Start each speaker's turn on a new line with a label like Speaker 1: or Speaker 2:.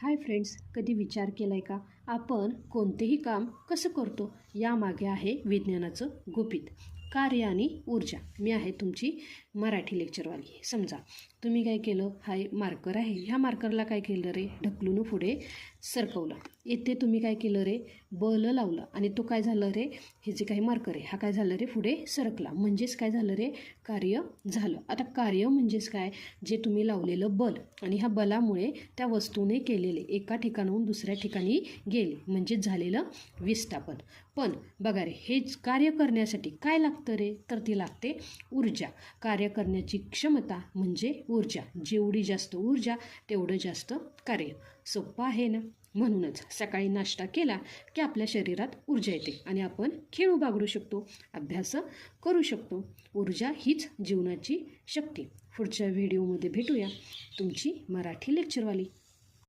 Speaker 1: Hi friends, कधी विचार केला आहे का आपण कोणतेही काम कसं करतो यामागे आहे विज्ञानाचं गुपित. कार्य आणि ऊर्जा. मी आहे तुमची मराठी लेक्चरवाली. समजा तुम्ही काय केलं, हा मार्कर आहे, ह्या मार्करला काय केलं रे, ढकलून पुढे सरकवलं. इथे तुम्ही काय केलं रे, बल लावलं आणि तो काय झालं रे, हे जे काही मार्कर आहे हा काय झालं रे, पुढे सरकला. म्हणजेच काय झालं रे, कार्य झालं. आता कार्य म्हणजेच काय, जे तुम्ही लावलेलं बल आणि ह्या बलामुळे त्या वस्तूने केलेले एका ठिकाणाहून दुसऱ्या ठिकाणी गेले म्हणजेच झालेलं विस्थापन. पण बघा रे, हे कार्य करण्यासाठी काय लागतं रे, तर ती लागते ऊर्जा. कार्य करण्याची क्षमता म्हणजे ऊर्जा. जेवढी जास्त ऊर्जा तेवढं जास्त कार्य. सोपं आहे ना. म्हणूनच सकाळी नाश्ता केला की आपल्या शरीरात ऊर्जा येते आणि आपण खेळू बागडू शकतो, अभ्यास करू शकतो. ऊर्जा हीच जीवनाची शक्ती. पुढच्या व्हिडिओमध्ये भेटूया. तुमची मराठी लेक्चरवाली.